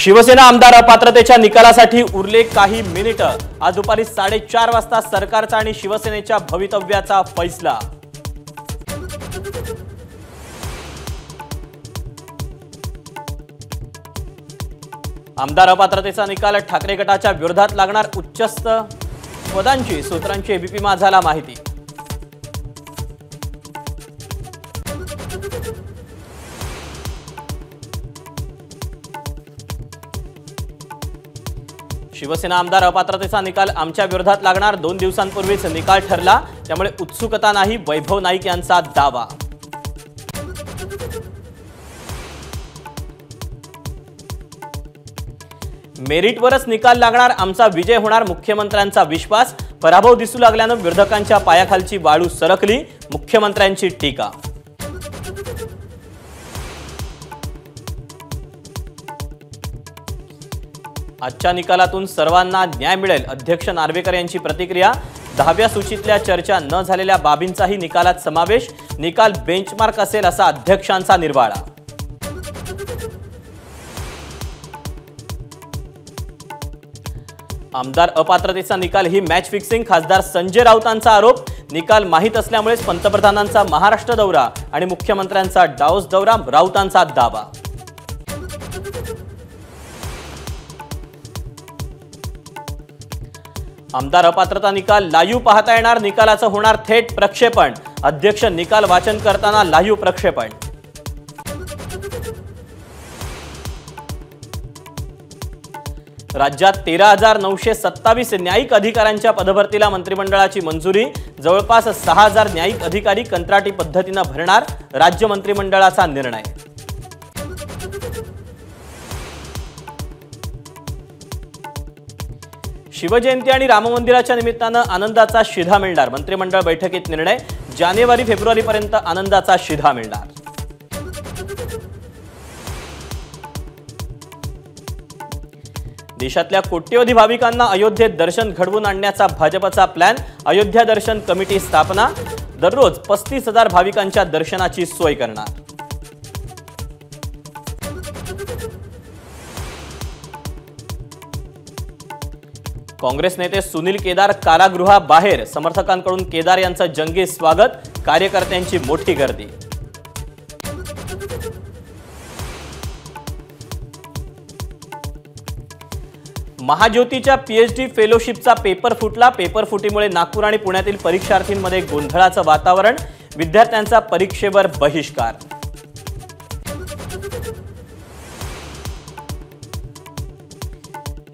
शिवसेना आमदार अपात्रतेच्या निकालासाठी उरले काही मिनिट। आज दुपारी 4:30 वाजता सरकारचा आणि शिवसेनेच्या भवितव्याचा फैसला। आमदार अपात्रतेचा निकाल ठाकरे गटाच्या विरोधात लागणार उच्चस्त पदांची सूत्रांची एबीपी माझाला माहिती। शिवसेना आमदार अपात्रतेचा निकाल आमच्या विरोधात लागणार 2 दिवसांपूर्वीच निकाल ठरला, त्यामुळे उत्सुकता नाही, वैभव नाईक यांचा दावा। मेरिटवरच निकाल लागणार, आमचा विजय होणार, मुख्यमंत्र्यांचा विश्वास। पराभव दिसू लागल्यानं विरोधकांच्या पायाखालची वाळू सरकली, मुख्यमंत्र्यांची टीका। आजच्या निकालातून सर्वांना न्याय मिळेल, अध्यक्ष नार्वेकर यांची प्रतिक्रिया। 10व्या सूचीतल्या चर्चा न झालेल्या बाबींचाही निकालात समावेश, निकाल बेंचमार्क असेल असा अध्यक्षांचा निर्वाळा। आमदार अपात्रतेचा निकाल ही मॅच फिक्सिंग, खासदार संजय राऊतांचा आरोप। निकाल माहीत असल्यामुळेच पंतप्रधानांचा महाराष्ट्र दौरा आणि मुख्यमंत्र्यांचा डावोस दौरा, राऊतांचा दावा। आमदार अपात्रता निकाल लाईव्ह पाहता येणार, निकालाचं होणार थेट प्रक्षेपण। अध्यक्ष निकाल वाचन करताना लाईव्ह प्रक्षेपण। राज्यात 13,927 न्यायिक अधिकाऱ्यांच्या पदभरतीला मंत्रिमंडळाची मंजुरी। जवळपास 6,000 न्यायिक अधिकारी कंत्राटी पद्धतीने भरणार, राज्य मंत्रिमंडळाचा निर्णय। शिवजयंती आणि राममंदिराच्या निमित्तानं आनंदाचा शिधा मिळणार, मंत्रिमंडळ बैठकीत निर्णय। जानेवारी-फेब्रुवारी पर्यंत आनंदाचा शिधा मिळणार। देशातल्या कोट्यवधी भाविकांना अयोध्येत दर्शन घडवून आणण्याचा भाजपचा प्लॅन, अयोध्या दर्शन कमिटी स्थापना। दररोज 35,000 भाविकांच्या दर्शनाची सोय करणार। काँग्रेस नेते सुनील केदार कारागृहाबाहेर, समर्थकांकडून केदार यांचं जंगी स्वागत, कार्यकर्त्यांची मोठी गर्दी। महाज्योतीच्या पीएचडी फेलोशिपचा पेपर फुटला, पेपर फुटीमुळे नागपूर आणि पुण्यातील परीक्षार्थींमध्ये गोंधळाचं वातावरण, विद्यार्थ्यांचा परीक्षेवर बहिष्कार।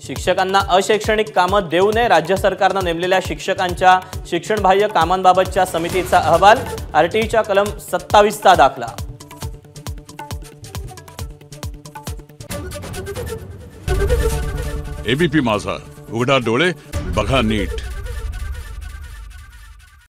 शिक्षकांना अशैक्षणिक कामं देऊ नये, राज्य सरकारने नेमलेल्या शिक्षकांच्या शिक्षणबाह्य कामांबाबतच्या समितीचा अहवाल, आरटीईच्या कलम 27चा दाखला। एबीपी माझा, उघडा डोळे बघा नीट।